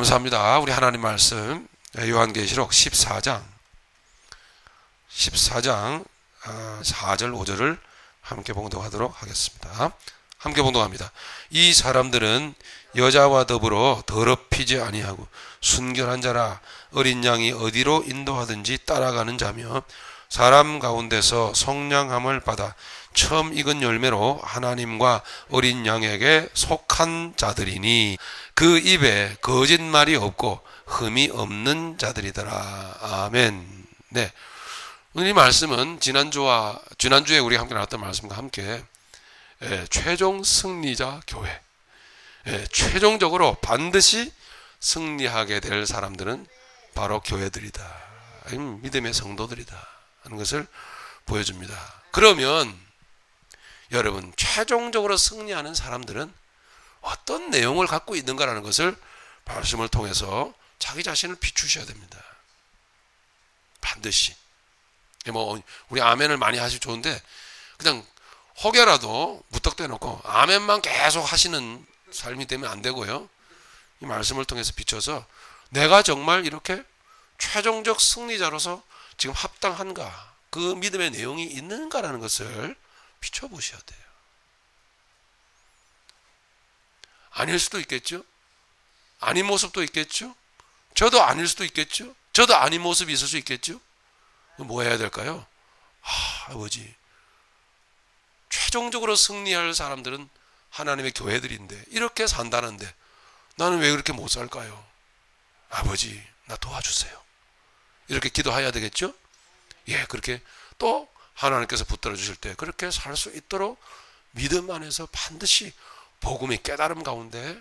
감사합니다. 우리 하나님 말씀 요한계시록 14장 4절 5절을 함께 봉독하도록 하겠습니다. 함께 봉독합니다. 이 사람들은 여자와 더불어 더럽히지 아니하고 순결한 자라. 어린 양이 어디로 인도하든지 따라가는 자며 사람 가운데서 성량함을 받아 처음 익은 열매로 하나님과 어린 양에게 속한 자들이니 그 입에 거짓말이 없고 흠이 없는 자들이더라. 아멘. 네. 오늘 이 말씀은 지난주에 우리가 함께 나눴던 말씀과 함께 최종 승리자 교회, 최종적으로 반드시 승리하게 될 사람들은 바로 교회들이다, 믿음의 성도들이다 하는 것을 보여줍니다. 그러면 여러분, 최종적으로 승리하는 사람들은 어떤 내용을 갖고 있는가라는 것을 말씀을 통해서 자기 자신을 비추셔야 됩니다. 반드시. 우리 아멘을 많이 하시면 좋은데 그냥 혹여라도 무턱대 놓고 아멘만 계속 하시는 삶이 되면 안 되고요. 이 말씀을 통해서 비춰서 내가 정말 이렇게 최종적 승리자로서 지금 합당한가, 그 믿음의 내용이 있는가라는 것을 비춰보셔야 돼요. 아닐 수도 있겠죠. 아닌 모습도 있겠죠. 저도 아닐 수도 있겠죠. 저도 아닌 모습이 있을 수 있겠죠. 뭐 해야 될까요? 아버지, 최종적으로 승리할 사람들은 하나님의 교회들인데 이렇게 산다는데 나는 왜 그렇게 못 살까요? 아버지, 나 도와주세요. 이렇게 기도해야 되겠죠? 그렇게 또 하나님께서 붙들어 주실 때 그렇게 살 수 있도록 믿음 안에서 반드시 복음의 깨달음 가운데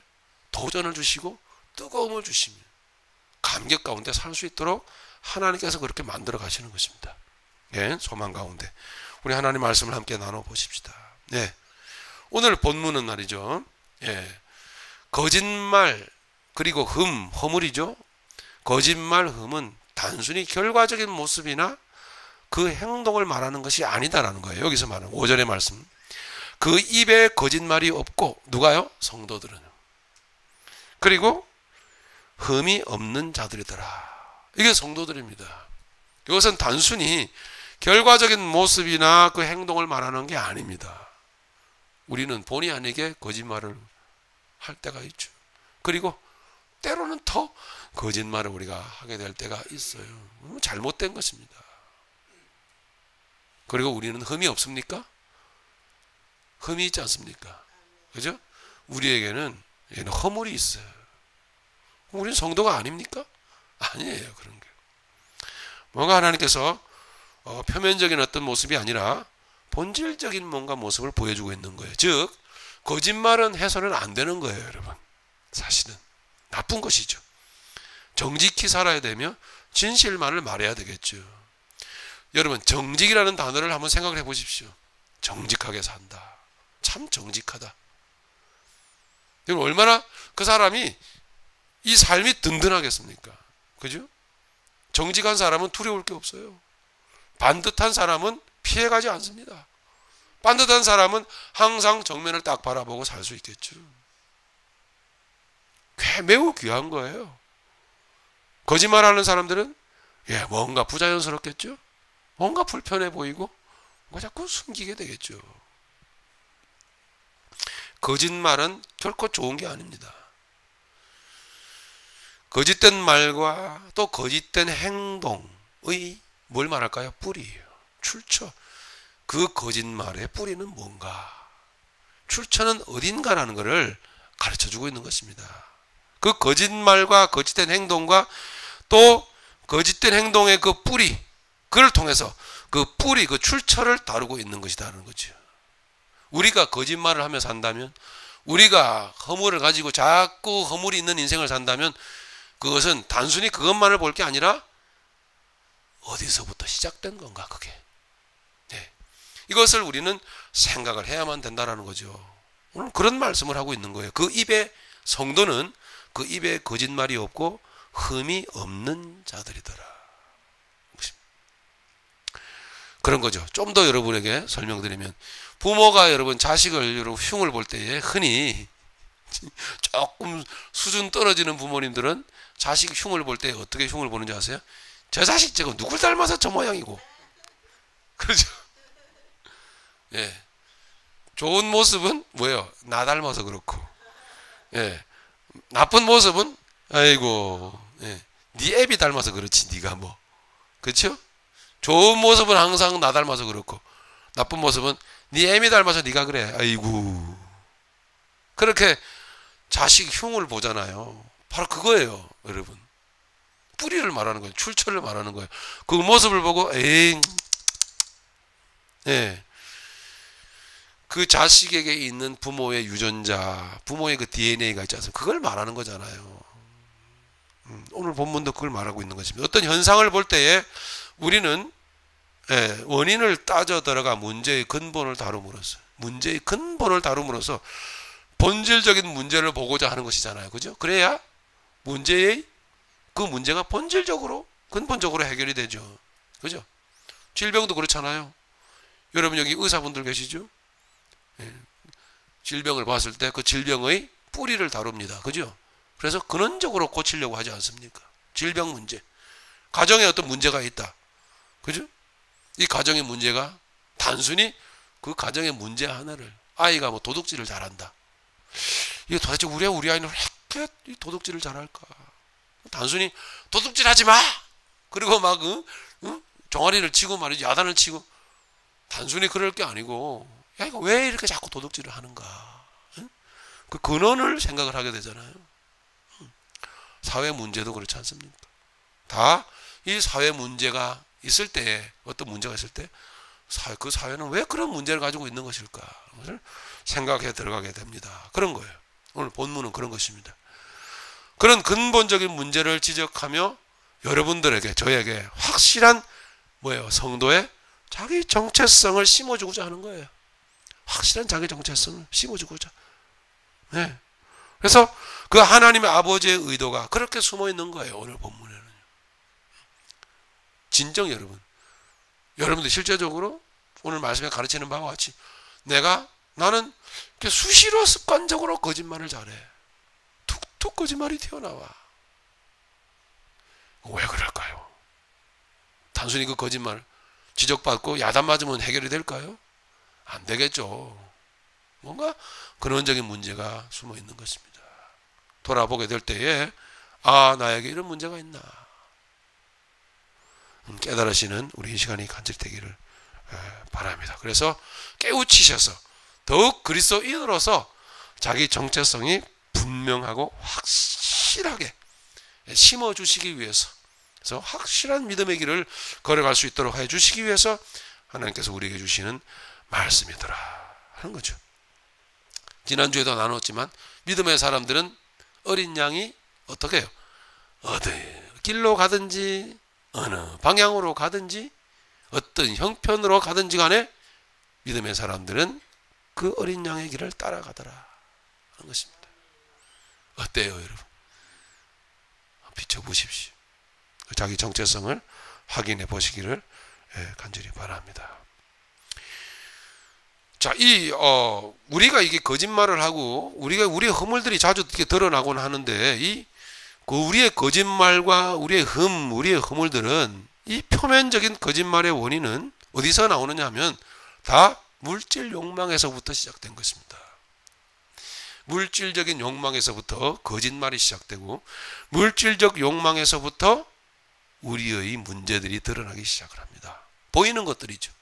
도전을 주시고 뜨거움을 주시며 감격 가운데 살 수 있도록 하나님께서 그렇게 만들어 가시는 것입니다. 소망 가운데 우리 하나님 말씀을 함께 나눠보십시다. 오늘 본문은 말이죠, 거짓말 그리고 허물이죠. 거짓말, 흠은 단순히 결과적인 모습이나 그 행동을 말하는 것이 아니다라는 거예요. 여기서 말하는 5절의 말씀, 그 입에 거짓말이 없고, 누가요? 성도들은. 그리고 흠이 없는 자들이더라. 이게 성도들입니다. 이것은 단순히 결과적인 모습이나 그 행동을 말하는 게 아닙니다. 우리는 본의 아니게 거짓말을 할 때가 있죠. 그리고 때로는 더 거짓말을 우리가 하게 될 때가 있어요. 잘못된 것입니다. 그리고 우리는 흠이 없습니까? 흠이 있지 않습니까? 그죠? 우리에게는 허물이 있어요. 우리는 성도가 아닙니까? 아니에요. 그런 게 뭔가 하나님께서 표면적인 어떤 모습이 아니라 본질적인 뭔가 모습을 보여주고 있는 거예요. 즉 거짓말은 해서는 안 되는 거예요. 여러분, 사실은 나쁜 것이죠. 정직히 살아야 되며 진실만을 말해야 되겠죠. 여러분, 정직이라는 단어를 한번 생각을 해 보십시오. 정직하게 산다, 참 정직하다. 여러분, 얼마나 그 사람이 이 삶이 든든하겠습니까? 그죠? 정직한 사람은 두려울 게 없어요. 반듯한 사람은 피해가지 않습니다. 반듯한 사람은 항상 정면을 딱 바라보고 살 수 있겠죠. 매우 귀한 거예요. 거짓말하는 사람들은 뭔가 부자연스럽겠죠. 뭔가 불편해 보이고 뭔가 자꾸 숨기게 되겠죠. 거짓말은 결코 좋은 게 아닙니다. 거짓된 말과 또 거짓된 행동의 뭘 말할까요? 뿌리예요. 출처. 그 거짓말의 뿌리는 뭔가, 출처는 어딘가라는 것을 가르쳐주고 있는 것입니다. 그 거짓말과 거짓된 행동과 또 거짓된 행동의 그 뿌리, 그걸 통해서 그 뿌리, 그 출처를 다루고 있는 것이다라는 거죠. 우리가 거짓말을 하며 산다면, 우리가 허물을 가지고 자꾸 허물이 있는 인생을 산다면 그것은 단순히 그것만을 볼 게 아니라 어디서부터 시작된 건가, 그게. 이것을 우리는 생각을 해야만 된다는 거죠. 오늘 그런 말씀을 하고 있는 거예요. 그 입에, 성도는 그 입에 거짓말이 없고 흠이 없는 자들이더라. 그런 거죠. 좀 더 여러분에게 설명드리면, 부모가 여러분 자식을 흉을 볼 때에 흔히 조금 수준 떨어지는 부모님들은 자식 흉을 볼 때 어떻게 흉을 보는지 아세요? 저 자식 저거 누굴 닮아서 저 모양이고. 그렇죠? 예. 좋은 모습은 뭐예요? 나 닮아서 그렇고. 예. 나쁜 모습은 아이고, 예. 네 애비 닮아서 그렇지, 네가 뭐. 그렇죠? 좋은 모습은 항상 나 닮아서 그렇고, 나쁜 모습은 네 애미 닮아서 네가 그래. 아이고. 그렇게 자식 흉을 보잖아요. 바로 그거예요, 여러분. 뿌리를 말하는 거예요. 출처를 말하는 거예요. 그 모습을 보고 에이, 예. 그 자식에게 있는 부모의 유전자, 부모의 그 DNA가 있지 않습니까? 그걸 말하는 거잖아요. 오늘 본문도 그걸 말하고 있는 것입니다. 어떤 현상을 볼 때에 우리는 원인을 따져 들어가 문제의 근본을 다룸으로써, 문제의 근본을 다룸으로써 본질적인 문제를 보고자 하는 것이잖아요. 그죠? 그래야 문제의 그 문제가 본질적으로, 근본적으로 해결이 되죠. 그죠? 질병도 그렇잖아요. 여러분 여기 의사분들 계시죠? 질병을 봤을 때 그 질병의 뿌리를 다룹니다. 그죠? 그래서 근원적으로 고치려고 하지 않습니까? 질병 문제. 가정에 어떤 문제가 있다. 그죠? 이 가정의 문제가 단순히 그 가정의 문제 하나를, 아이가 뭐 도둑질을 잘한다. 이게 도대체 우리 아이는 왜 이렇게 이 도둑질을 잘할까? 단순히 도둑질 하지 마! 그리고 막, 종아리를 치고 말이지, 야단을 치고. 단순히 그럴 게 아니고, 야, 이거 왜 이렇게 자꾸 도둑질을 하는가? 그 근원을 생각을 하게 되잖아요. 사회 문제도 그렇지 않습니까? 다 이 사회 문제가 있을 때, 어떤 문제가 있을 때, 그 사회는 왜 그런 문제를 가지고 있는 것일까? 그것을 생각해 들어가게 됩니다. 그런 거예요. 오늘 본문은 그런 것입니다. 그런 근본적인 문제를 지적하며 여러분들에게, 저에게 확실한 뭐예요? 성도의 자기 정체성을 심어주고자 하는 거예요. 확실한 자기 정체성을 심어주고자. 네. 그래서 그 하나님의 아버지의 의도가 그렇게 숨어 있는 거예요. 오늘 본문에는. 진정 여러분들 실제적으로 오늘 말씀에 가르치는 바와 같이 나는 수시로 습관적으로 거짓말을 잘해. 툭툭 거짓말이 튀어나와. 왜 그럴까요? 단순히 그 거짓말 지적받고 야단 맞으면 해결이 될까요? 안 되겠죠. 뭔가 근원적인 문제가 숨어 있는 것입니다. 돌아보게 될 때에 나에게 이런 문제가 있나 깨달으시는 우리 이 시간이 간절히 되기를 바랍니다. 그래서 깨우치셔서 더욱 그리스도인으로서 자기 정체성이 분명하고 확실하게 심어주시기 위해서, 그래서 확실한 믿음의 길을 걸어갈 수 있도록 해주시기 위해서 하나님께서 우리에게 주시는 말씀이더라 하는 거죠. 지난주에도 나눴지만 믿음의 사람들은 어린 양이 어떻게 해요? 어디 길로 가든지 어느 방향으로 가든지 어떤 형편으로 가든지 간에 믿음의 사람들은 그 어린 양의 길을 따라가더라 하는 것입니다. 어때요 여러분? 비춰보십시오. 자기 정체성을 확인해 보시기를 간절히 바랍니다. 자, 우리가 이게 거짓말을 하고, 우리의 허물들이 자주 이렇게 드러나곤 하는데, 우리의 거짓말과 우리의 우리의 허물들은 이 표면적인 거짓말의 원인은 어디서 나오느냐 하면 다 물질 욕망에서부터 시작된 것입니다. 물질적인 욕망에서부터 거짓말이 시작되고, 물질적 욕망에서부터 우리의 문제들이 드러나기 시작을 합니다. 보이는 것들이죠.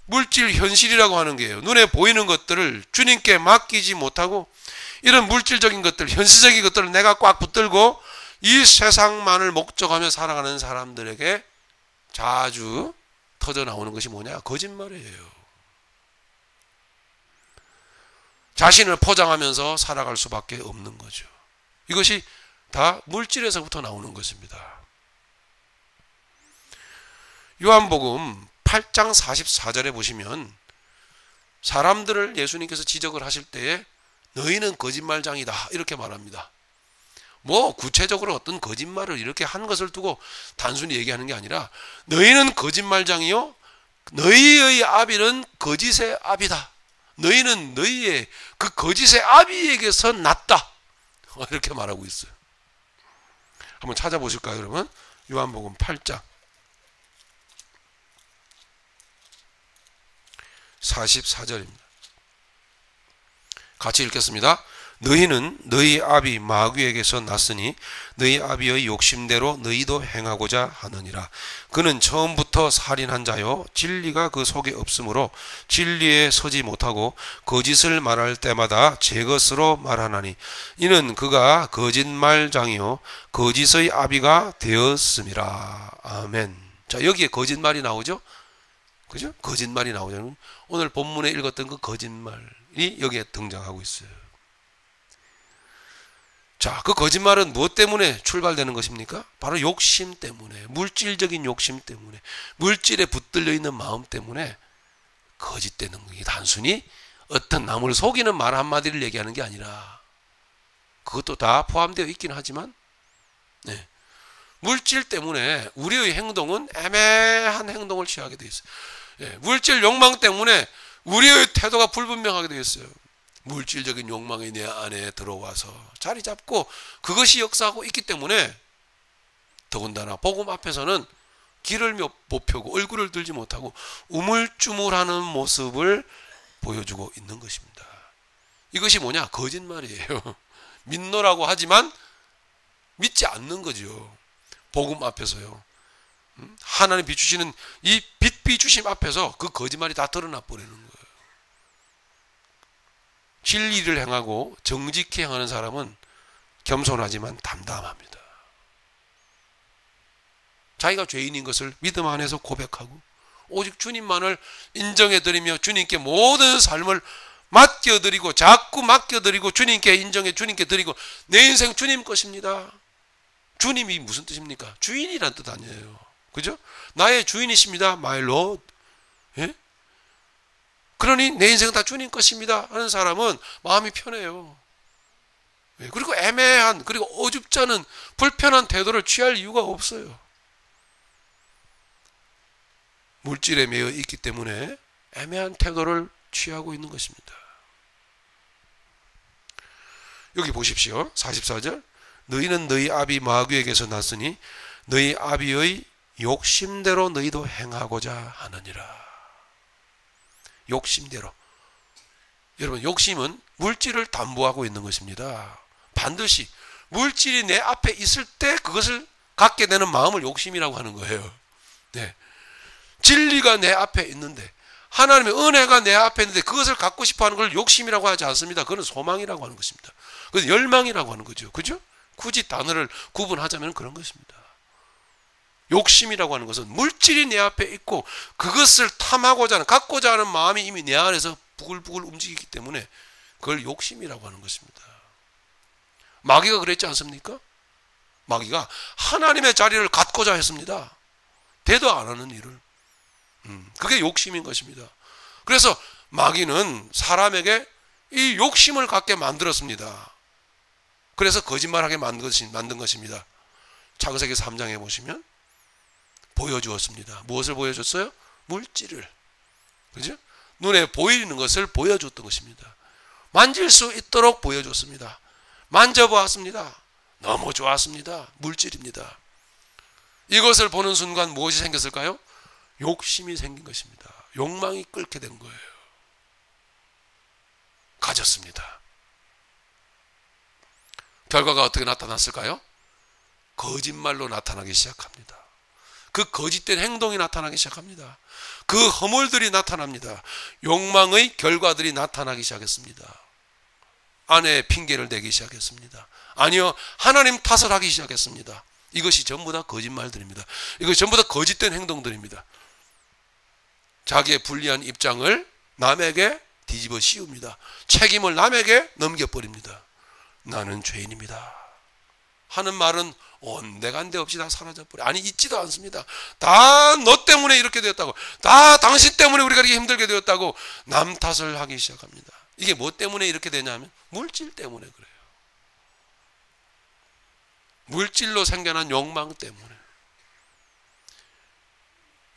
물질 현실이라고 하는 게요. 눈에 보이는 것들을 주님께 맡기지 못하고 이런 물질적인 것들, 현실적인 것들을 내가 꽉 붙들고 이 세상만을 목적하며 살아가는 사람들에게 자주 터져 나오는 것이 뭐냐? 거짓말이에요. 자신을 포장하면서 살아갈 수밖에 없는 거죠. 이것이 다 물질에서부터 나오는 것입니다. 요한복음 8장 44절에 보시면 사람들을 예수님께서 지적을 하실 때에 너희는 거짓말장이다 이렇게 말합니다. 뭐 구체적으로 어떤 거짓말을 이렇게 한 것을 두고 단순히 얘기하는 게 아니라 너희는 거짓말장이요 너희의 아비는 거짓의 아비다. 너희는 너희의 그 거짓의 아비에게서 났다. 이렇게 말하고 있어요. 한번 찾아보실까요? 그러면 요한복음 8장 44절입니다. 같이 읽겠습니다. 너희는 너희 아비 마귀에게서 났으니 너희 아비의 욕심대로 너희도 행하고자 하느니라. 그는 처음부터 살인한 자요 진리가 그 속에 없으므로 진리에 서지 못하고 거짓을 말할 때마다 제 것으로 말하나니 이는 그가 거짓말장이요 거짓의 아비가 되었음이라. 아멘. 자, 여기에 거짓말이 나오죠? 그죠? 거짓말이 나오죠. 오늘 본문에 읽었던 그 거짓말이 여기에 등장하고 있어요. 자, 그 거짓말은 무엇 때문에 출발되는 것입니까? 바로 욕심 때문에, 물질적인 욕심 때문에, 물질에 붙들려 있는 마음 때문에 거짓되는 것이 단순히 어떤 남을 속이는 말 한마디를 얘기하는 게 아니라 그것도 다 포함되어 있긴 하지만 네. 물질 때문에 우리의 행동은 애매한 행동을 취하게 되어 있어요. 네. 물질 욕망 때문에 우리의 태도가 불분명하게 되어 있어요. 물질적인 욕망이 내 안에 들어와서 자리 잡고 그것이 역사하고 있기 때문에 더군다나 복음 앞에서는 길을 못 펴고 얼굴을 들지 못하고 우물쭈물하는 모습을 보여주고 있는 것입니다. 이것이 뭐냐? 거짓말이에요. 믿노라고 하지만 믿지 않는 거죠. 복음 앞에서요. 하나님 비추시는 이 빛 비추심 앞에서 그 거짓말이 다 드러나 버리는 거예요. 진리를 행하고 정직히 행하는 사람은 겸손하지만 담담합니다. 자기가 죄인인 것을 믿음 안에서 고백하고 오직 주님만을 인정해드리며 주님께 모든 삶을 맡겨드리고 자꾸 맡겨드리고 주님께 인정해 주님께 드리고 내 인생 주님 것입니다. 주님이 무슨 뜻입니까? 주인이란 뜻 아니에요. 그죠? 나의 주인이십니다. My Lord. 예? 그러니 내 인생은 다 주님 것입니다 하는 사람은 마음이 편해요. 그리고 애매한 그리고 어줍지 않은 불편한 태도를 취할 이유가 없어요. 물질에 매여 있기 때문에 애매한 태도를 취하고 있는 것입니다. 여기 보십시오. 44절 너희는 너희 아비 마귀에게서 났으니 너희 아비의 욕심대로 너희도 행하고자 하느니라. 욕심대로. 여러분, 욕심은 물질을 담보하고 있는 것입니다. 반드시 물질이 내 앞에 있을 때 그것을 갖게 되는 마음을 욕심이라고 하는 거예요. 네. 진리가 내 앞에 있는데 하나님의 은혜가 내 앞에 있는데 그것을 갖고 싶어 하는 걸 욕심이라고 하지 않습니다. 그건 소망이라고 하는 것입니다. 그건 열망이라고 하는 거죠. 그죠? 굳이 단어를 구분하자면 그런 것입니다. 욕심이라고 하는 것은 물질이 내 앞에 있고 그것을 탐하고자 하는, 갖고자 하는 마음이 이미 내 안에서 부글부글 움직이기 때문에 그걸 욕심이라고 하는 것입니다. 마귀가 그랬지 않습니까? 마귀가 하나님의 자리를 갖고자 했습니다. 대도 안 하는 일을. 그게 욕심인 것입니다. 그래서 마귀는 사람에게 이 욕심을 갖게 만들었습니다. 그래서 거짓말하게 만든 것입니다. 창세기 3장에 보시면 보여주었습니다. 무엇을 보여줬어요? 물질을. 그죠? 눈에 보이는 것을 보여줬던 것입니다. 만질 수 있도록 보여줬습니다. 만져보았습니다. 너무 좋았습니다. 물질입니다. 이것을 보는 순간 무엇이 생겼을까요? 욕심이 생긴 것입니다. 욕망이 끓게 된 거예요. 가졌습니다. 결과가 어떻게 나타났을까요? 거짓말로 나타나기 시작합니다. 그 거짓된 행동이 나타나기 시작합니다. 그 허물들이 나타납니다. 욕망의 결과들이 나타나기 시작했습니다. 아내의 핑계를 대기 시작했습니다. 아니요, 하나님 탓을 하기 시작했습니다. 이것이 전부 다 거짓말들입니다. 이것이 전부 다 거짓된 행동들입니다. 자기의 불리한 입장을 남에게 뒤집어 씌웁니다. 책임을 남에게 넘겨버립니다. 나는 죄인입니다 하는 말은 온데간데 없이 다 사라져버려. 아니, 있지도 않습니다. 다 너 때문에 이렇게 되었다고, 다 당신 때문에 우리가 이렇게 힘들게 되었다고 남 탓을 하기 시작합니다. 이게 뭐 때문에 이렇게 되냐면 물질 때문에 그래요. 물질로 생겨난 욕망 때문에.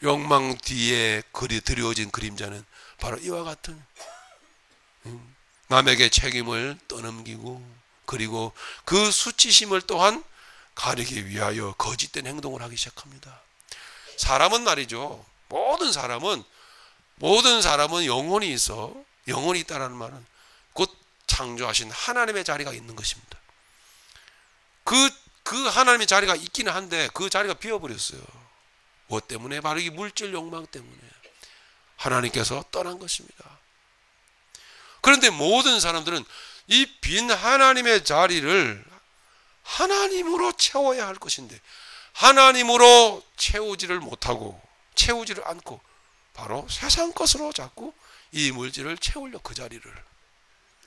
욕망 뒤에 드리워진 그림자는 바로 이와 같은 남에게 책임을 떠넘기고, 그리고 그 수치심을 또한 가리기 위하여 거짓된 행동을 하기 시작합니다. 사람은 말이죠, 모든 사람은 영혼이 있어. 영혼이 있다는 말은 곧 창조하신 하나님의 자리가 있는 것입니다. 그 하나님의 자리가 있기는 한데 그 자리가 비어버렸어요. 무엇 때문에? 바로 이 물질 욕망 때문에 하나님께서 떠난 것입니다. 그런데 모든 사람들은 이 빈 하나님의 자리를 하나님으로 채워야 할 것인데 하나님으로 채우지를 못하고 채우지를 않고 바로 세상 것으로 자꾸 이 물질을 채우려, 그 자리를,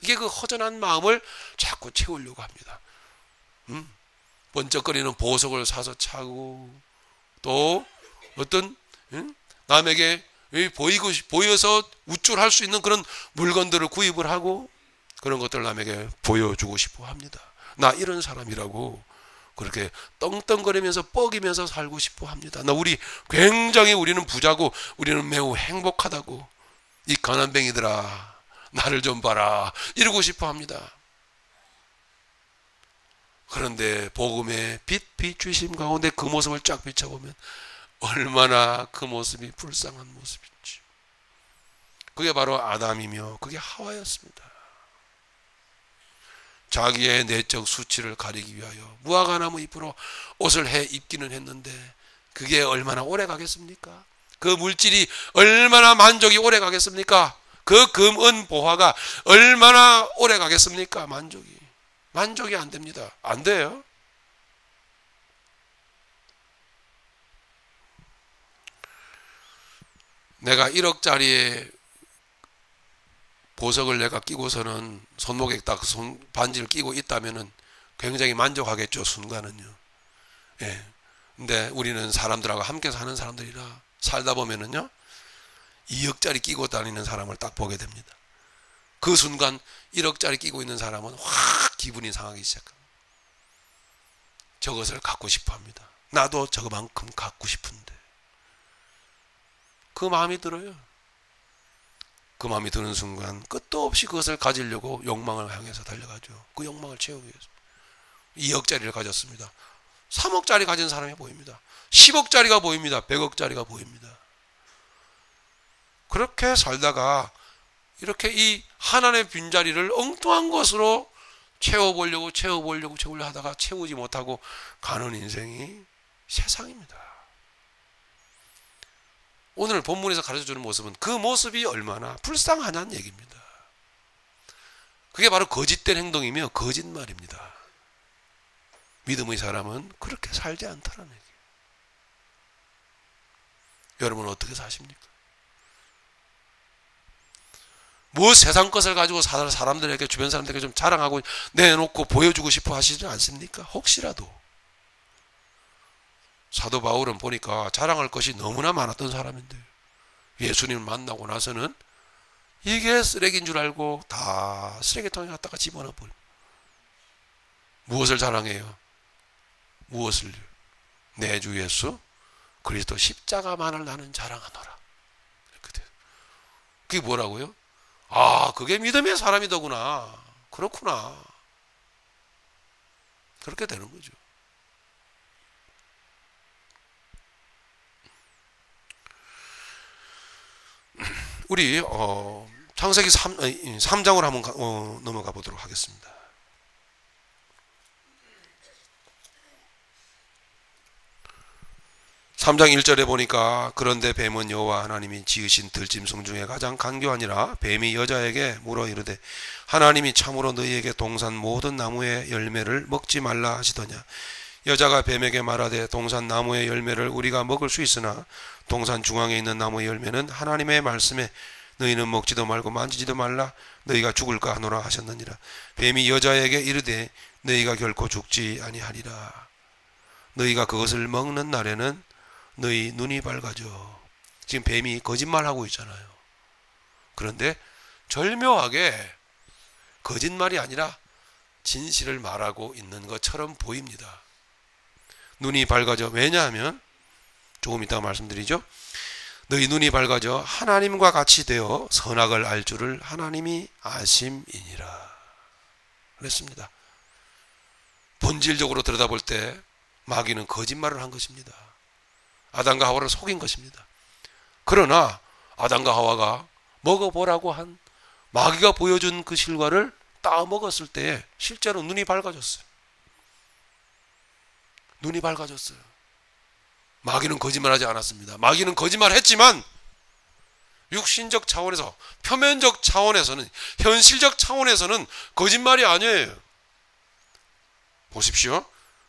이게 그 허전한 마음을 자꾸 채우려고 합니다. 번쩍거리는 보석을 사서 차고, 또 어떤 남에게 보여서 우쭐할 수 있는 그런 물건들을 구입을 하고 그런 것들을 남에게 보여주고 싶어 합니다. 나 이런 사람이라고 그렇게 떵떵거리면서 뻐기면서 살고 싶어 합니다. 굉장히 우리는 부자고 우리는 매우 행복하다고, 이 가난뱅이들아 나를 좀 봐라 이러고 싶어 합니다. 그런데 복음의 빛 비추심 가운데 그 모습을 쫙 비춰보면 얼마나 그 모습이 불쌍한 모습인지. 그게 바로 아담이며 그게 하와였습니다. 자기의 내적 수치를 가리기 위하여 무화과나무 잎으로 옷을 해 입기는 했는데 그게 얼마나 오래 가겠습니까? 그 물질이 얼마나 만족이 오래 가겠습니까? 그 금, 은, 보화가 얼마나 오래 가겠습니까? 만족이 안 됩니다. 안 돼요. 내가 1억짜리의 보석을 내가 끼고서는 손목에 딱 반지를 끼고 있다면은 굉장히 만족하겠죠, 순간은요. 예. 근데 우리는 사람들하고 함께 사는 사람들이라 살다 보면은요, 2억짜리 끼고 다니는 사람을 딱 보게 됩니다. 그 순간 1억짜리 끼고 있는 사람은 확 기분이 상하기 시작합니다. 저것을 갖고 싶어 합니다. 나도 저거만큼 갖고 싶은데. 그 마음이 들어요. 그 마음이 드는 순간 끝도 없이 그것을 가지려고 욕망을 향해서 달려가죠. 그 욕망을 채우기 위해서 2억짜리를 가졌습니다. 3억짜리 가진 사람이 보입니다. 10억짜리가 보입니다. 100억짜리가 보입니다. 그렇게 살다가 이렇게 이 하나님의 빈자리를 엉뚱한 것으로 채워보려고 하다가 채우지 못하고 가는 인생이 세상입니다. 오늘 본문에서 가르쳐주는 모습은 그 모습이 얼마나 불쌍하냐는 얘기입니다. 그게 바로 거짓된 행동이며 거짓말입니다. 믿음의 사람은 그렇게 살지 않더라는 얘기예요. 여러분은 어떻게 사십니까? 뭐 세상 것을 가지고 사람들에게, 주변 사람들에게 좀 자랑하고 내놓고 보여주고 싶어 하시지 않습니까? 혹시라도. 사도 바울은 보니까 자랑할 것이 너무나 많았던 사람인데 예수님을 만나고 나서는 이게 쓰레기인 줄 알고 다 쓰레기통에 갖다가 집어넣어버려. 무엇을 자랑해요? 무엇을? 내 주 예수 그리스도 십자가만을 나는 자랑하노라. 이렇게 돼요. 그게 뭐라고요? 아, 그게 믿음의 사람이더구나. 그렇구나. 그렇게 되는 거죠. 우리 창세기 3장으로 한번 넘어가 보도록 하겠습니다. 3장 1절에 보니까 그런데 뱀은 여호와 하나님이 지으신 들짐승 중에 가장 간교하니라. 뱀이 여자에게 물어 이르되 하나님이 참으로 너희에게 동산 모든 나무의 열매를 먹지 말라 하시더냐. 여자가 뱀에게 말하되 동산 나무의 열매를 우리가 먹을 수 있으나 동산 중앙에 있는 나무의 열매는 하나님의 말씀에 너희는 먹지도 말고 만지지도 말라 너희가 죽을까 하노라 하셨느니라. 뱀이 여자에게 이르되 너희가 결코 죽지 아니하리라. 너희가 그것을 먹는 날에는 너희 눈이 밝아져. 지금 뱀이 거짓말하고 있잖아요. 그런데 절묘하게 거짓말이 아니라 진실을 말하고 있는 것처럼 보입니다. 눈이 밝아져. 왜냐하면 조금 이따가 말씀드리죠. 너희 눈이 밝아져 하나님과 같이 되어 선악을 알 줄을 하나님이 아심이니라 그랬습니다. 본질적으로 들여다볼 때 마귀는 거짓말을 한 것입니다. 아담과 하와를 속인 것입니다. 그러나 아담과 하와가 먹어보라고 한 마귀가 보여준 그 실과를 따 먹었을 때 실제로 눈이 밝아졌어요. 눈이 밝아졌어요. 마귀는 거짓말하지 않았습니다. 마귀는 거짓말했지만 육신적 차원에서, 표면적 차원에서는, 현실적 차원에서는 거짓말이 아니에요. 보십시오.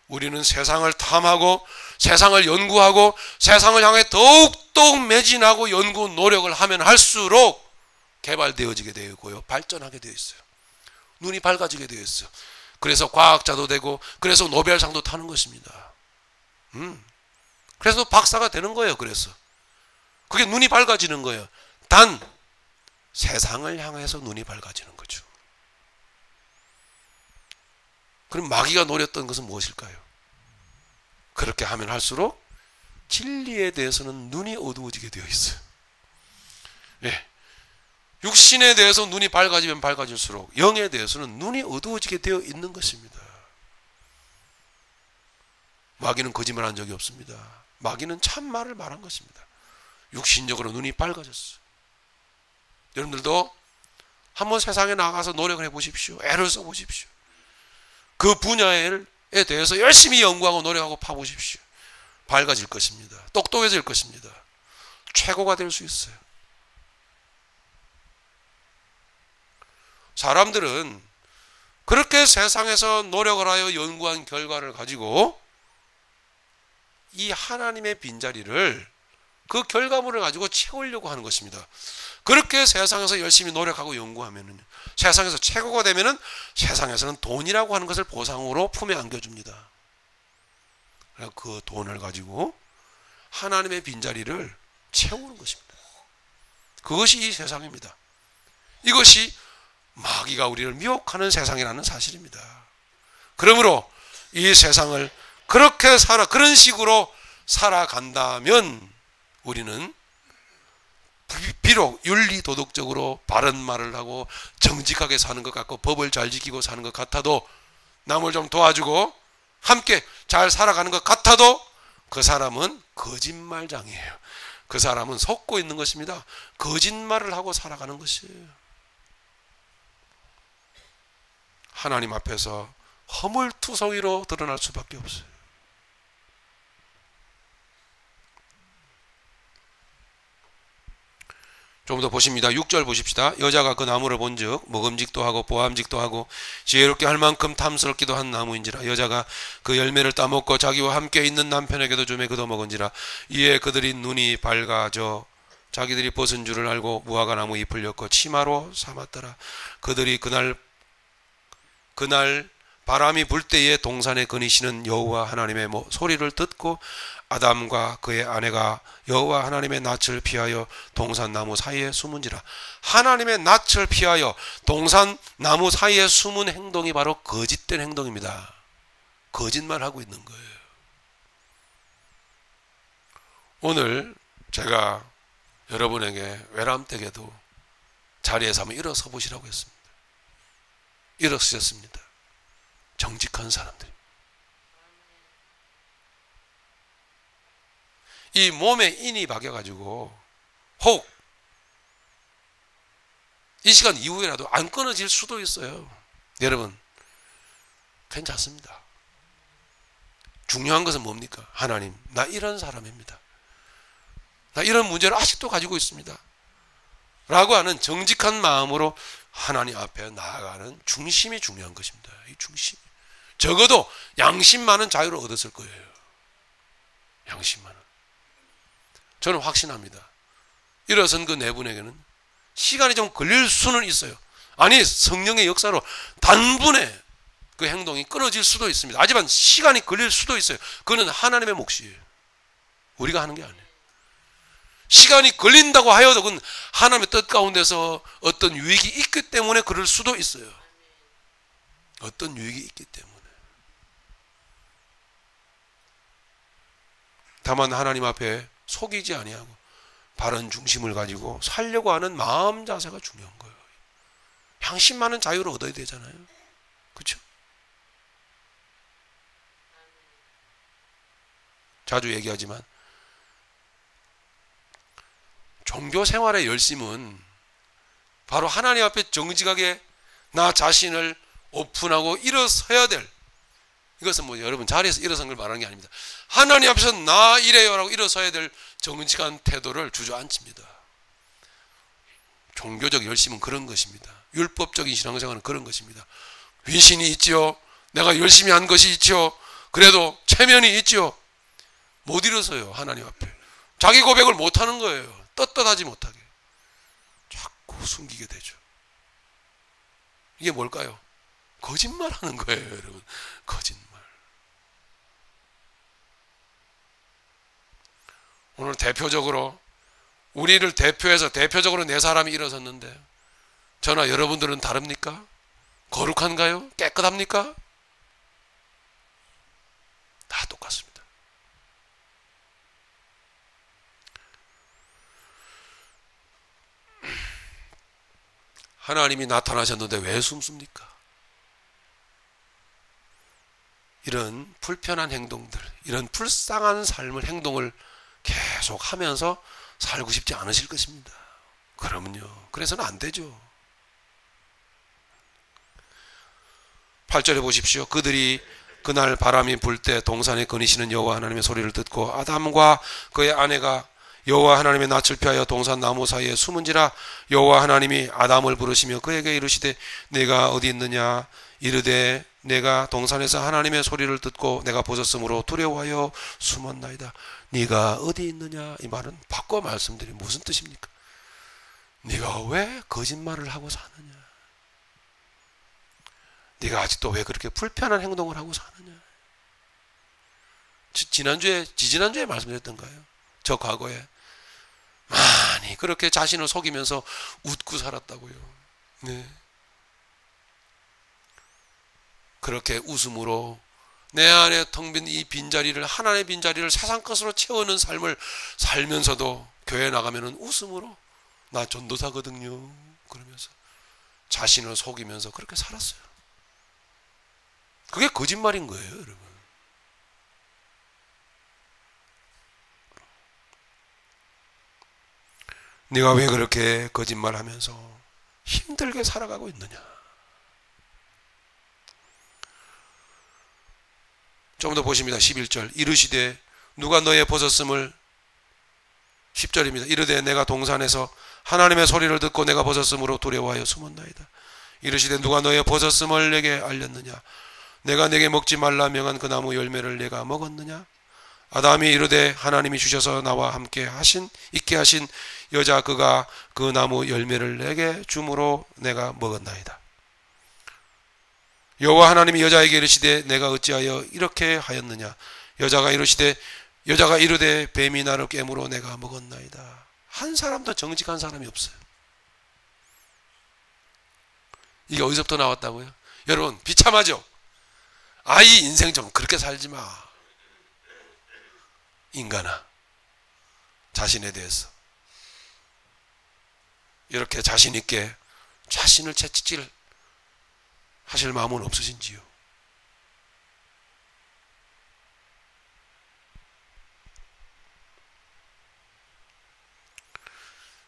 우리는 세상을 탐하고 세상을 연구하고 세상을 향해 더욱더욱 매진하고 연구 노력을 하면 할수록 개발되어지게 되고요, 발전하게 되어 있어요. 눈이 밝아지게 되어 있어요. 그래서 과학자도 되고 그래서 노벨상도 타는 것입니다. 그래서 박사가 되는 거예요. 그래서 그게 눈이 밝아지는 거예요. 단 세상을 향해서 눈이 밝아지는 거죠. 그럼 마귀가 노렸던 것은 무엇일까요? 그렇게 하면 할수록 진리에 대해서는 눈이 어두워지게 되어 있어요. 예. 육신에 대해서 눈이 밝아지면 밝아질수록 영에 대해서는 눈이 어두워지게 되어 있는 것입니다. 마귀는 거짓말한 적이 없습니다. 마귀는 참말을 말한 것입니다. 육신적으로 눈이 밝아졌어요. 여러분들도 한번 세상에 나가서 노력을 해보십시오. 애를 써보십시오. 그 분야에 대해서 열심히 연구하고 노력하고 파보십시오. 밝아질 것입니다. 똑똑해질 것입니다. 최고가 될 수 있어요. 사람들은 그렇게 세상에서 노력을 하여 연구한 결과를 가지고 이 하나님의 빈자리를, 그 결과물을 가지고 채우려고 하는 것입니다. 그렇게 세상에서 열심히 노력하고 연구하면 세상에서 최고가 되면 세상에서는 돈이라고 하는 것을 보상으로 품에 안겨줍니다. 그 돈을 가지고 하나님의 빈자리를 채우는 것입니다. 그것이 이 세상입니다. 이것이 마귀가 우리를 미혹하는 세상이라는 사실입니다. 그러므로 이 세상을 그렇게 그런 식으로 살아간다면 우리는 비록 윤리도덕적으로 바른 말을 하고 정직하게 사는 것 같고 법을 잘 지키고 사는 것 같아도, 남을 좀 도와주고 함께 잘 살아가는 것 같아도 그 사람은 거짓말장이에요. 그 사람은 속고 있는 것입니다. 거짓말을 하고 살아가는 것이에요. 하나님 앞에서 허물투성이로 드러날 수밖에 없어요. 좀 더 보십니다. 6절 보십시다. 여자가 그 나무를 본즉 먹음직도 하고 보암직도 하고 지혜롭게 할 만큼 탐스럽기도 한 나무인지라. 여자가 그 열매를 따먹고 자기와 함께 있는 남편에게도 주매 그도 먹은지라. 이에 그들이 눈이 밝아져 자기들이 벗은 줄을 알고 무화과 나무 잎을 엮어 치마로 삼았더라. 그들이 그날 바람이 불 때에 동산에 거니시는 여호와 하나님의 소리를 듣고 아담과 그의 아내가 여호와 하나님의 낯을 피하여 동산 나무 사이에 숨은지라. 하나님의 낯을 피하여 동산 나무 사이에 숨은 행동이 바로 거짓된 행동입니다. 거짓말하고 있는 거예요. 오늘 제가 여러분에게 외람되게도 자리에서 한번 일어서 보시라고 했습니다. 일어서셨습니다. 정직한 사람들. 이 몸에 인이 박여가지고 혹 이 시간 이후에라도 안 끊어질 수도 있어요. 여러분 괜찮습니다. 중요한 것은 뭡니까? 하나님, 나 이런 사람입니다. 나 이런 문제를 아직도 가지고 있습니다. 라고 하는 정직한 마음으로 하나님 앞에 나아가는 중심이 중요한 것입니다. 이 중심. 적어도 양심만은 자유를 얻었을 거예요. 양심만은. 저는 확신합니다. 일어선 그 네 분에게는 시간이 좀 걸릴 수는 있어요. 아니, 성령의 역사로 단분에 그 행동이 끊어질 수도 있습니다. 하지만 시간이 걸릴 수도 있어요. 그거는 하나님의 몫이에요. 우리가 하는 게 아니에요. 시간이 걸린다고 하여도 그건 하나님의 뜻 가운데서 어떤 유익이 있기 때문에 그럴 수도 있어요. 어떤 유익이 있기 때문에. 다만 하나님 앞에 속이지 아니하고 바른 중심을 가지고 살려고 하는 마음 자세가 중요한 거예요. 양심 많은 자유를 얻어야 되잖아요. 그렇죠? 자주 얘기하지만 종교 생활의 열심은 바로 하나님 앞에 정직하게 나 자신을 오픈하고 일어서야 될, 이것은 뭐 여러분 자리에서 일어선 걸 말하는 게 아닙니다. 하나님 앞에서 나 이래요라고 일어서야 될 정직한 태도를 주저앉힙니다. 종교적 열심은 그런 것입니다. 율법적인 신앙생활은 그런 것입니다. 위신이 있지요. 내가 열심히 한 것이 있지요. 그래도 체면이 있지요. 못 일어서요. 하나님 앞에 자기 고백을 못하는 거예요. 떳떳하지 못하게 자꾸 숨기게 되죠. 이게 뭘까요? 거짓말하는 거예요, 여러분. 거짓말. 오늘 대표적으로 우리를 대표해서 대표적으로 네 사람이 일어섰는데 저나 여러분들은 다릅니까? 거룩한가요? 깨끗합니까? 다 똑같습니다. 하나님이 나타나셨는데 왜 숨습니까? 이런 불편한 행동들, 이런 불쌍한 삶을, 행동을 계속 하면서 살고 싶지 않으실 것입니다. 그러면요, 그래서는 안 되죠. 8절에 보십시오. 그들이 그날 바람이 불 때 동산에 거니시는 여호와 하나님의 소리를 듣고 아담과 그의 아내가 여호와 하나님의 낯을 피하여 동산 나무 사이에 숨은지라 여호와 하나님이 아담을 부르시며 그에게 이르시되 내가 어디 있느냐 이르되 내가 동산에서 하나님의 소리를 듣고 내가 벗었으므로 두려워하여 숨었나이다. 네가 어디 있느냐, 이 말은 바꿔 말씀드리면 무슨 뜻입니까? 네가 왜 거짓말을 하고 사느냐, 네가 아직도 왜 그렇게 불편한 행동을 하고 사느냐. 지지난주에 말씀드렸던가요? 저 과거에 많이 그렇게 자신을 속이면서 웃고 살았다고요. 네. 그렇게 웃음으로 내 안에 텅 빈 이 빈자리를, 하나님의 빈자리를 세상 것으로 채우는 삶을 살면서도 교회 나가면은 웃음으로 나 전도사거든요 그러면서 자신을 속이면서 그렇게 살았어요. 그게 거짓말인 거예요, 여러분. 네가 왜 그렇게 거짓말하면서 힘들게 살아가고 있느냐. 좀 더 보십니다. 11절 이르시되 누가 너의 벗었음을, 10절입니다. 이르되 내가 동산에서 하나님의 소리를 듣고 내가 벗었음으로 두려워하여 숨었나이다. 이르시되 누가 너의 벗었음을 내게 알렸느냐. 내가 내게 먹지 말라 명한 그 나무 열매를 내가 먹었느냐. 아담이 이르되 하나님이 주셔서 나와 함께 있게 하신 여자 그가 그 나무 열매를 내게 주므로 내가 먹었나이다. 여호와 하나님이 여자에게 이르시되 내가 어찌하여 이렇게 하였느냐. 여자가 이르되 뱀이 나를 깨물어 내가 먹었나이다. 한 사람도 정직한 사람이 없어요. 이게 어디서부터 나왔다고요? 여러분 비참하죠? 아이 인생 좀 그렇게 살지 마. 인간아, 자신에 대해서 이렇게 자신 있게 자신을 채찍질 하실 마음은 없으신지요?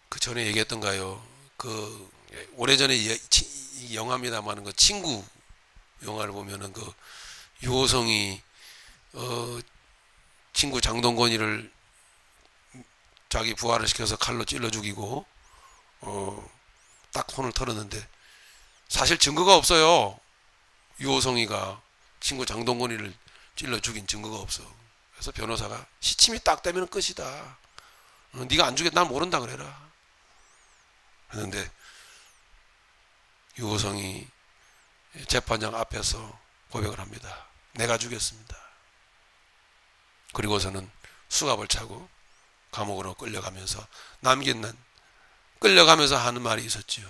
그 전에 얘기했던가요? 그 오래전에 영화입니다만 그 친구 영화를 보면은 그 유호성이 친구 장동건이를 자기 부하를 시켜서 칼로 찔러 죽이고 딱 손을 털었는데 사실 증거가 없어요. 유호성이가 친구 장동건이를 찔러 죽인 증거가 없어. 그래서 변호사가 시침이 딱 되면 끝이다. 네가 안 죽였다, 난 모른다 그래라. 그런데 유호성이 재판장 앞에서 고백을 합니다. 내가 죽였습니다. 그리고서는 수갑을 차고 감옥으로 끌려가면서 끌려가면서 하는 말이 있었지요.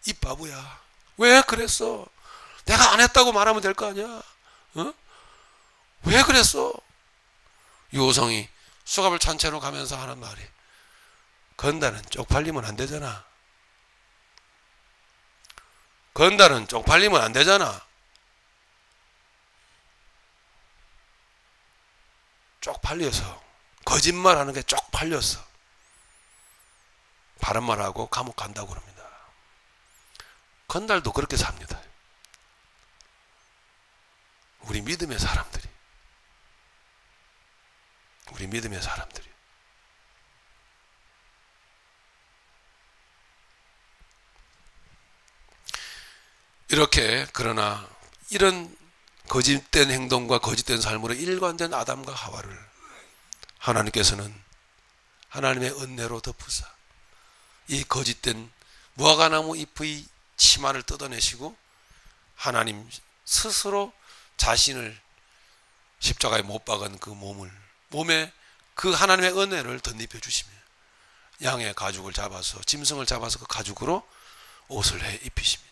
이 바보야, 왜 그랬어? 내가 안 했다고 말하면 될 거 아니야? 어? 왜 그랬어? 유호성이 수갑을 찬 채로 가면서 하는 말이 건달은 쪽팔리면 안 되잖아. 건달은 쪽팔리면 안 되잖아. 쪽팔려서, 거짓말하는 게 쪽팔려서 바른 말하고 감옥 간다고 그럽니다. 건달도 그렇게 삽니다. 우리 믿음의 사람들이 이렇게, 그러나 이런 거짓된 행동과 거짓된 삶으로 일관된 아담과 하와를 하나님께서는 하나님의 은혜로 덮으사 이 거짓된 무화과나무 잎의 치마를 뜯어내시고 하나님 스스로 자신을 십자가에 못 박은 그 몸에 그 하나님의 은혜를 덧입혀 주시며 양의 가죽을 잡아서, 짐승을 잡아서 그 가죽으로 옷을 해 입히십니다.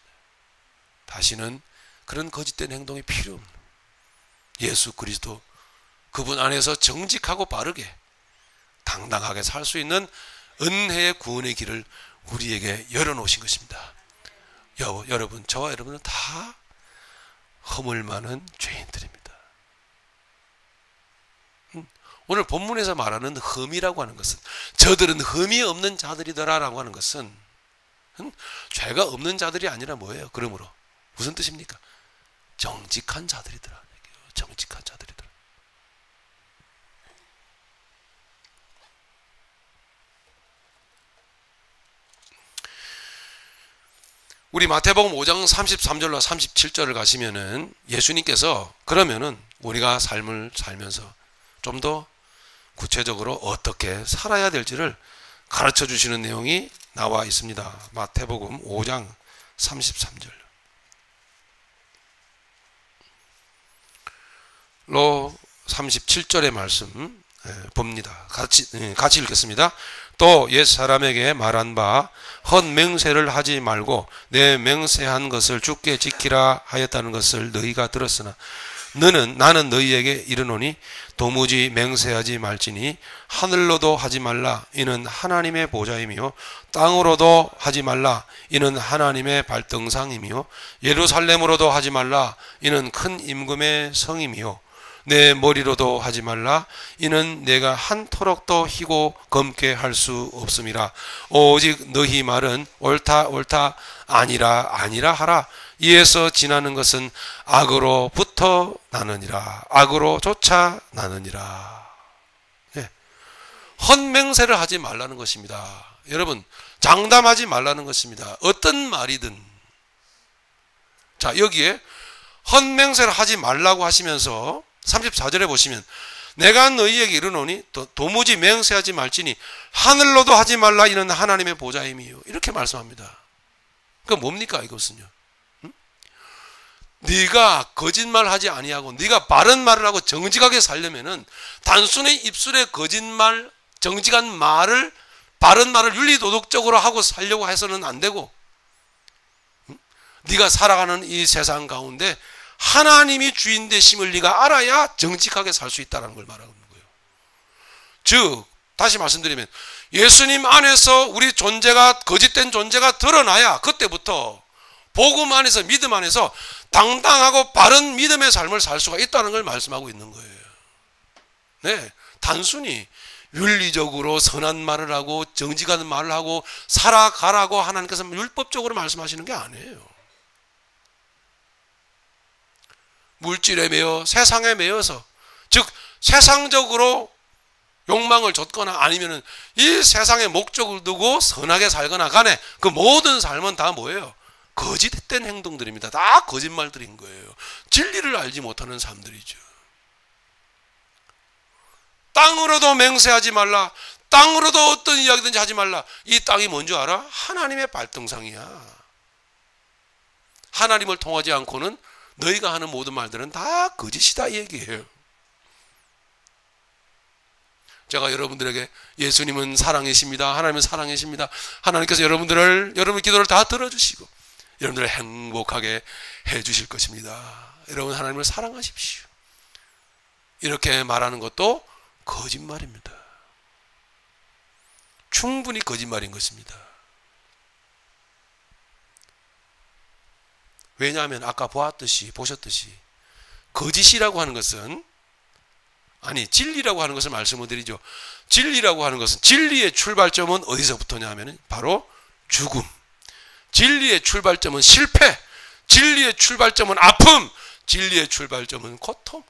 다시는 그런 거짓된 행동이 필요 없는 예수 그리스도, 그분 안에서 정직하고 바르게 당당하게 살 수 있는 은혜의 구원의 길을 우리에게 열어놓으신 것입니다. 여러분, 저와 여러분은 다 허물 많은 죄인들입니다. 오늘 본문에서 말하는 흠이라고 하는 것은, 저들은 흠이 없는 자들이더라 라고 하는 것은 죄가 없는 자들이 아니라 뭐예요? 그러므로 무슨 뜻입니까? 정직한 자들이더라. 정직한 자들이더라. 우리 마태복음 5장 33절로 37절을 가시면은 예수님께서 그러면은 우리가 삶을 살면서 좀 더 구체적으로 어떻게 살아야 될지를 가르쳐 주시는 내용이 나와 있습니다. 마태복음 5장 33절로 37절의 말씀 봅니다. 같이 읽겠습니다. 또 옛 사람에게 말한 바 헛맹세를 하지 말고 내 맹세한 것을 주께 지키라 하였다는 것을 너희가 들었으나 나는 너희에게 이르노니 도무지 맹세하지 말지니 하늘로도 하지 말라 이는 하나님의 보좌이며 땅으로도 하지 말라 이는 하나님의 발등상이며 예루살렘으로도 하지 말라 이는 큰 임금의 성이며 내 머리로도 하지 말라 이는 내가 한토록도 희고 검게 할 수 없음이라. 오직 너희 말은 옳다 아니라 하라. 이에서 지나는 것은 악으로부터 나느니라. 악으로 쫓아 나느니라. 헛맹세를 하지 말라는 것입니다. 여러분, 장담하지 말라는 것입니다. 어떤 말이든. 자, 여기에 헛맹세를 하지 말라고 하시면서 34절에 보시면 내가 너희에게 이르노니 도무지 맹세하지 말지니 하늘로도 하지 말라 이는 하나님의 보좌임이요. 이렇게 말씀합니다. 그 뭡니까 이것은요? 네가 거짓말하지 아니하고 네가 바른 말을 하고 정직하게 살려면은 단순히 입술에 거짓말, 정직한 말을, 바른 말을 윤리도덕적으로 하고 살려고 해서는 안 되고, 네가 살아가는 이 세상 가운데 하나님이 주인 되심을 네가 알아야 정직하게 살 수 있다는 걸 말하는 거예요. 즉 다시 말씀드리면 예수님 안에서 우리 존재가, 거짓된 존재가 드러나야 그때부터 복음 안에서, 믿음 안에서 당당하고 바른 믿음의 삶을 살 수가 있다는 걸 말씀하고 있는 거예요. 네, 단순히 윤리적으로 선한 말을 하고 정직한 말을 하고 살아가라고 하나님께서 율법적으로 말씀하시는 게 아니에요. 물질에 매여 세상에 매여서, 즉 세상적으로 욕망을 줬거나 아니면은 이 세상의 목적을 두고 선하게 살거나 간에 그 모든 삶은 다 뭐예요? 거짓된 행동들입니다. 다 거짓말들인 거예요. 진리를 알지 못하는 삶들이죠. 땅으로도 맹세하지 말라. 땅으로도 어떤 이야기든지 하지 말라. 이 땅이 뭔지 알아? 하나님의 발등상이야. 하나님을 통하지 않고는 너희가 하는 모든 말들은 다 거짓이다 이 얘기예요. 제가 여러분들에게 예수님은 사랑이십니다, 하나님은 사랑이십니다, 하나님께서 여러분의 기도를 다 들어주시고 여러분들을 행복하게 해주실 것입니다, 여러분 하나님을 사랑하십시오, 이렇게 말하는 것도 거짓말입니다. 충분히 거짓말인 것입니다. 왜냐하면 아까 보셨듯이 거짓이라고 하는 것은 진리라고 하는 것을 말씀을 드리죠. 진리라고 하는 것은 진리의 출발점은 어디서부터냐 하면 바로 죽음. 진리의 출발점은 실패. 진리의 출발점은 아픔. 진리의 출발점은 고통.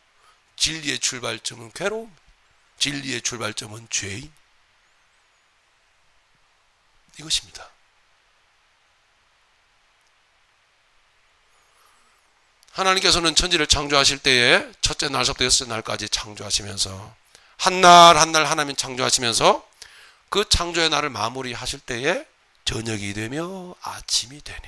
진리의 출발점은 괴로움. 진리의 출발점은 죄인. 이것입니다. 하나님께서는 천지를 창조하실 때에 첫째 날서부터 여섯째 날까지 창조하시면서 한 날 한 날 하나님 창조하시면서 그 창조의 날을 마무리하실 때에 저녁이 되며 아침이 되니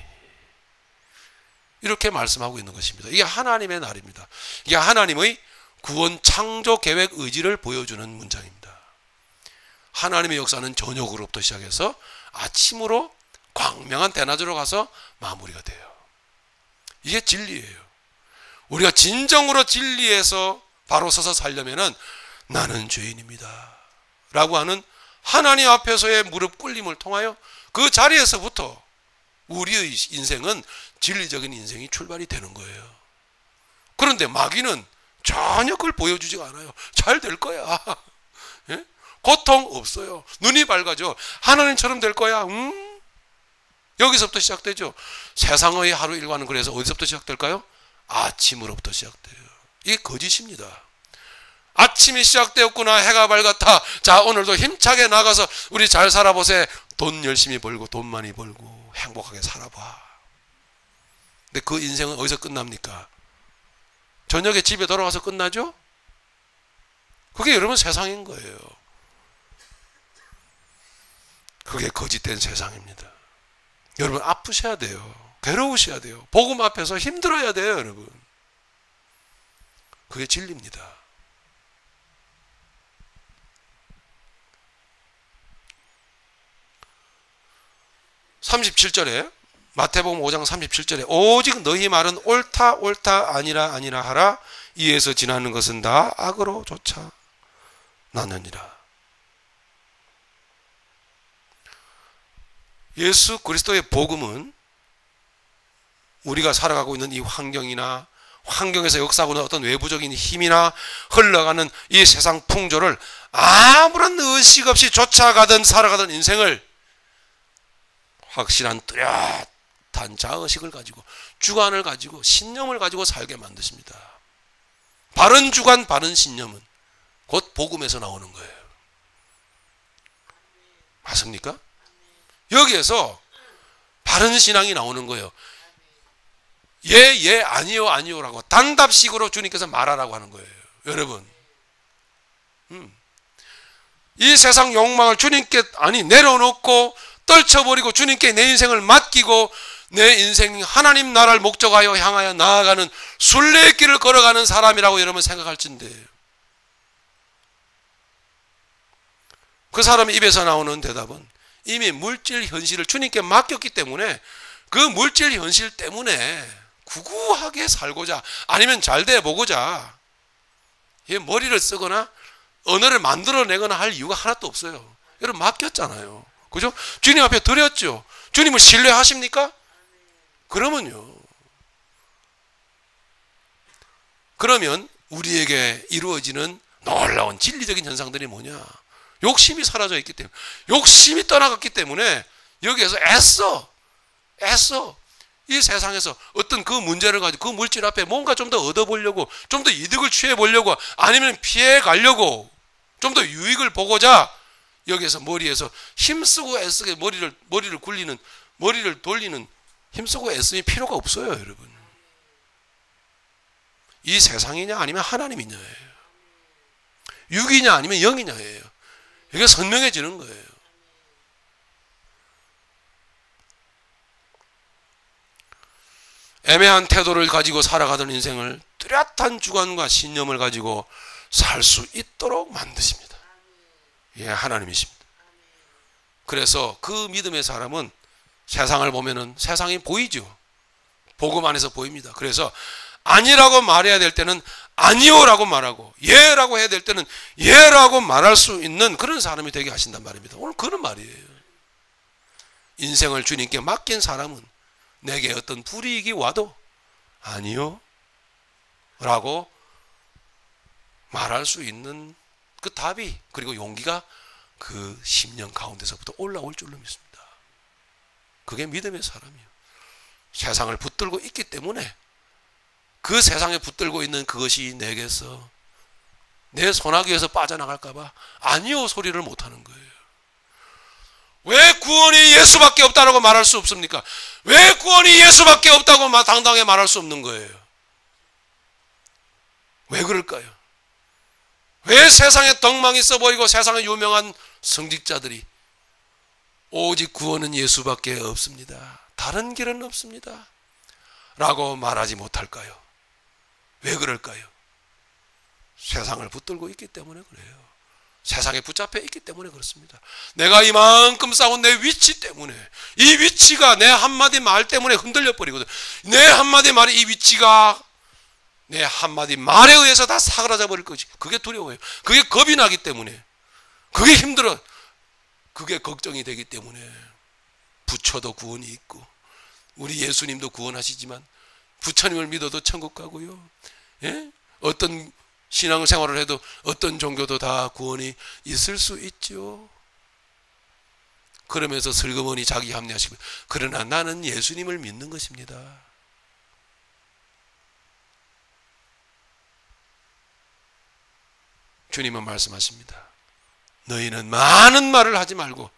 이렇게 말씀하고 있는 것입니다. 이게 하나님의 날입니다. 이게 하나님의 구원 창조 계획 의지를 보여주는 문장입니다. 하나님의 역사는 저녁으로부터 시작해서 아침으로 광명한 대낮으로 가서 마무리가 돼요. 이게 진리예요. 우리가 진정으로 진리에서 바로 서서 살려면은 나는 죄인입니다 라고 하는 하나님 앞에서의 무릎 꿇림을 통하여 그 자리에서부터 우리의 인생은 진리적인 인생이 출발이 되는 거예요. 그런데 마귀는 전혀 그걸 보여주지가 않아요. 잘 될 거야. 예? 고통 없어요. 눈이 밝아져. 하나님처럼 될 거야. 여기서부터 시작되죠. 세상의 하루 일과는 그래서 어디서부터 시작될까요? 아침으로부터 시작돼요. 이게 거짓입니다. 아침이 시작되었구나. 해가 밝았다. 자, 오늘도 힘차게 나가서 우리 잘 살아보세. 돈 열심히 벌고 돈 많이 벌고 행복하게 살아봐. 근데 그 인생은 어디서 끝납니까? 저녁에 집에 돌아와서 끝나죠? 그게 여러분 세상인 거예요. 그게 거짓된 세상입니다. 여러분 아프셔야 돼요. 괴로우셔야 돼요. 복음 앞에서 힘들어야 돼요, 여러분. 그게 진리입니다. 마태복음 5장 37절에 오직 너희 말은 옳다 옳다 아니라 아니라 하라. 이에서 지나는 것은 다 악으로 쫓아나느니라. 예수 그리스도의 복음은 우리가 살아가고 있는 이 환경에서 역사하고 있는 어떤 외부적인 힘이나 흘러가는 이 세상 풍조를 아무런 의식 없이 쫓아가든 살아가던 인생을 확실한 뚜렷한 자의식을 가지고 주관을 가지고 신념을 가지고 살게 만드십니다. 바른 주관, 바른 신념은 곧 복음에서 나오는 거예요. 맞습니까? 여기에서 바른 신앙이 나오는 거예요. 예, 아니요, 아니요라고 단답식으로 주님께서 말하라고 하는 거예요. 여러분, 이 세상 욕망을 주님께 내려놓고 떨쳐버리고 주님께 내 인생을 맡기고 내 인생 하나님 나라를 목적하여 향하여 나아가는 순례의 길을 걸어가는 사람이라고 여러분 생각할진데, 그 사람의 입에서 나오는 대답은 이미 물질 현실을 주님께 맡겼기 때문에 그 물질 현실 때문에 구구하게 살고자 아니면 잘 돼 보고자 머리를 쓰거나 언어를 만들어내거나 할 이유가 하나도 없어요. 여러분 맡겼잖아요. 그죠? 주님 앞에 드렸죠. 주님을 신뢰하십니까? 그러면 우리에게 이루어지는 놀라운 진리적인 현상들이 뭐냐? 욕심이 사라져 있기 때문에, 욕심이 떠나갔기 때문에 여기에서 애써 이 세상에서 어떤 그 문제를 가지고 그 물질 앞에 뭔가 좀 더 얻어보려고, 좀 더 이득을 취해보려고, 아니면 피해가려고, 좀 더 유익을 보고자 여기에서 머리에서 힘쓰고 애쓰게 머리를 굴리는, 머리를 돌리는 힘쓰고 애쓰니 필요가 없어요, 여러분. 이 세상이냐 아니면 하나님이냐예요. 육이냐 아니면 영이냐예요. 이게 선명해지는 거예요. 애매한 태도를 가지고 살아가던 인생을 뚜렷한 주관과 신념을 가지고 살 수 있도록 만드십니다. 예, 하나님이십니다. 그래서 그 믿음의 사람은 세상을 보면은 세상이 보이죠. 복음 안에서 보입니다. 그래서 아니라고 말해야 될 때는 아니요라고 말하고 예라고 해야 될 때는 예라고 말할 수 있는 그런 사람이 되게 하신단 말입니다. 오늘 그런 말이에요. 인생을 주님께 맡긴 사람은 내게 어떤 불이익이 와도 아니요 라고 말할 수 있는 그 답이, 그리고 용기가 그 심령 가운데서부터 올라올 줄로 믿습니다. 그게 믿음의 사람이에요. 세상을 붙들고 있기 때문에 그 세상에 붙들고 있는 그것이 내게서 내 손아귀에서 빠져나갈까봐 아니요 소리를 못하는 거예요. 왜 구원이 예수밖에 없다고 말할 수 없습니까? 왜 구원이 예수밖에 없다고 당당하게 말할 수 없는 거예요? 왜 그럴까요? 왜 세상에 덕망이 써보이고 세상에 유명한 성직자들이 오직 구원은 예수밖에 없습니다, 다른 길은 없습니다 라고 말하지 못할까요? 왜 그럴까요? 세상을 붙들고 있기 때문에 그래요. 세상에 붙잡혀 있기 때문에 그렇습니다. 내가 이만큼 쌓은 내 위치 때문에, 이 위치가 내 한마디 말 때문에 흔들려 버리거든. 내 한마디 말이 이 위치가 내 한마디 말에 의해서 다 사그라져 버릴 거지. 그게 두려워요. 그게 겁이 나기 때문에, 그게 힘들어, 그게 걱정이 되기 때문에. 부처도 구원이 있고 우리 예수님도 구원하시지만 부처님을 믿어도 천국 가고요. 예? 어떤 신앙생활을 해도 어떤 종교도 다 구원이 있을 수 있죠. 그러면서 슬그머니 자기 합리화시키고, 그러나 나는 예수님을 믿는 것입니다. 주님은 말씀하십니다. 너희는 많은 말을 하지 말고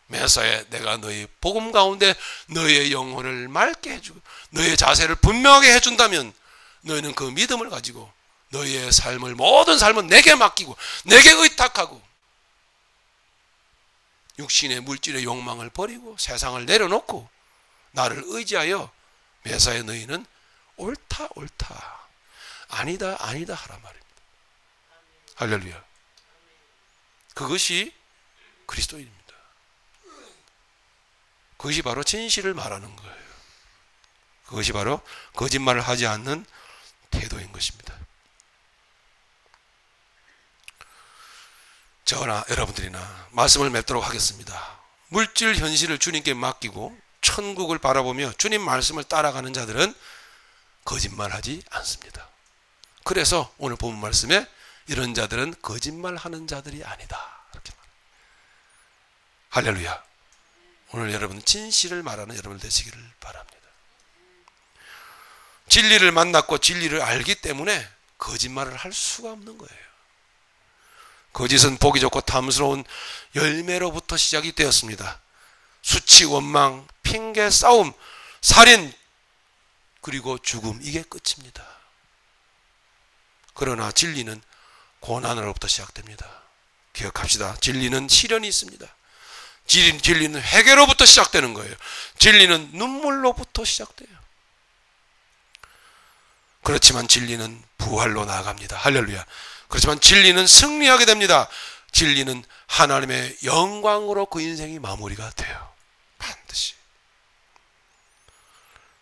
매사에 내가 너희 복음 가운데 너희의 영혼을 맑게 해주고 너희의 자세를 분명하게 해준다면 너희는 그 믿음을 가지고 너희의 삶을, 모든 삶은 내게 맡기고 내게 의탁하고 육신의 물질의 욕망을 버리고 세상을 내려놓고 나를 의지하여 매사에 너희는 옳다 옳다 아니다 아니다 하란 말입니다. 할렐루야. 그것이 그리스도인입니다. 그것이 바로 진실을 말하는 거예요. 그것이 바로 거짓말을 하지 않는 태도인 것입니다. 저나 여러분들이나 말씀을 맺도록 하겠습니다. 물질 현실을 주님께 맡기고 천국을 바라보며 주님 말씀을 따라가는 자들은 거짓말하지 않습니다. 그래서 오늘 본문 말씀에 이런 자들은 거짓말하는 자들이 아니다, 이렇게 말합니다. 할렐루야. 오늘 여러분 진실을 말하는 여러분 되시기를 바랍니다. 진리를 만났고 진리를 알기 때문에 거짓말을 할 수가 없는 거예요. 거짓은 보기 좋고 탐스러운 열매로부터 시작이 되었습니다. 수치, 원망, 핑계, 싸움, 살인, 그리고 죽음, 이게 끝입니다. 그러나 진리는 고난으로부터 시작됩니다. 기억합시다. 진리는 시련이 있습니다. 진리는 회개로부터 시작되는 거예요. 진리는 눈물로부터 시작돼요. 그렇지만 진리는 부활로 나아갑니다. 할렐루야. 그렇지만 진리는 승리하게 됩니다. 진리는 하나님의 영광으로 그 인생이 마무리가 돼요. 반드시.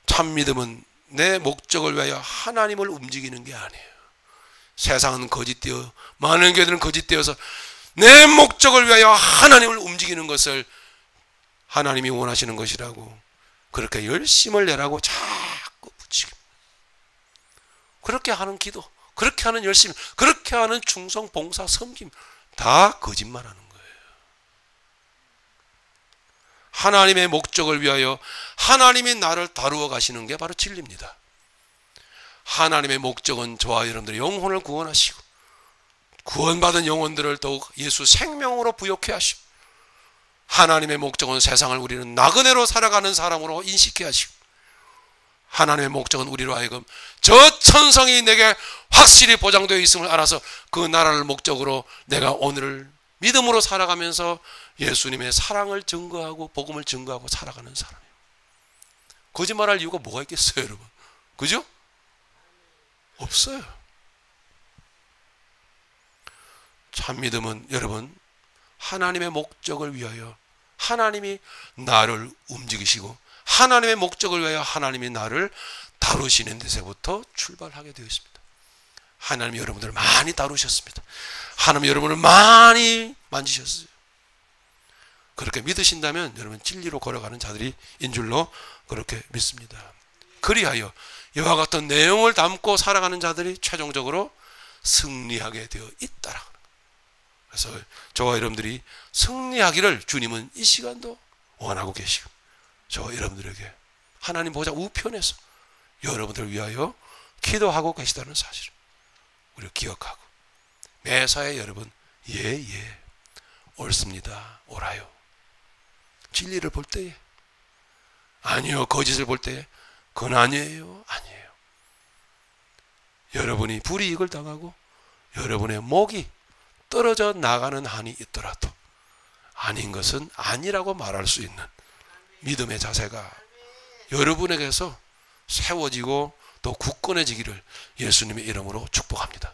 참 믿음은 내 목적을 위하여 하나님을 움직이는 게 아니에요. 세상은 거짓되어, 많은 교회들은 거짓되어서 내 목적을 위하여 하나님을 움직이는 것을 하나님이 원하시는 것이라고 그렇게 열심을 내라고 자꾸 붙이고, 그렇게 하는 기도, 그렇게 하는 열심, 그렇게 하는 충성, 봉사, 섬김 다 거짓말하는 거예요. 하나님의 목적을 위하여 하나님이 나를 다루어 가시는 게 바로 진리입니다. 하나님의 목적은 저와 여러분들의 영혼을 구원하시고 구원받은 영혼들을 더욱 예수 생명으로 부욕해 하시고, 하나님의 목적은 세상을 우리는 나그네로 살아가는 사람으로 인식해 하시고, 하나님의 목적은 우리로 하여금 저 천성이 내게 확실히 보장되어 있음을 알아서 그 나라를 목적으로 내가 오늘을 믿음으로 살아가면서 예수님의 사랑을 증거하고 복음을 증거하고 살아가는 사람이에요. 거짓말할 이유가 뭐가 있겠어요, 여러분? 그죠? 없어요. 참 믿음은 여러분 하나님의 목적을 위하여 하나님이 나를 움직이시고 하나님의 목적을 위하여 하나님이 나를 다루시는 데서부터 출발하게 되어 있습니다. 하나님 여러분들을 많이 다루셨습니다. 하나님 여러분을 많이 만지셨어요. 그렇게 믿으신다면 여러분 진리로 걸어가는 자들이 인 줄로 그렇게 믿습니다. 그리하여 이와 같은 내용을 담고 살아가는 자들이 최종적으로 승리하게 되어 있다라. 그래서 저와 여러분들이 승리하기를 주님은 이 시간도 원하고 계시고, 저와 여러분들에게 하나님 보좌 우편에서 여러분들을 위하여 기도하고 계시다는 사실을 우리가 기억하고, 매사에 여러분 예 옳습니다 옳아요, 진리를 볼 때에 아니요, 거짓을 볼 때에 그건 아니에요 아니에요, 여러분이 불이익을 당하고 여러분의 목이 떨어져 나가는 한이 있더라도 아닌 것은 아니라고 말할 수 있는 믿음의 자세가 여러분에게서 세워지고 또 굳건해지기를 예수님의 이름으로 축복합니다.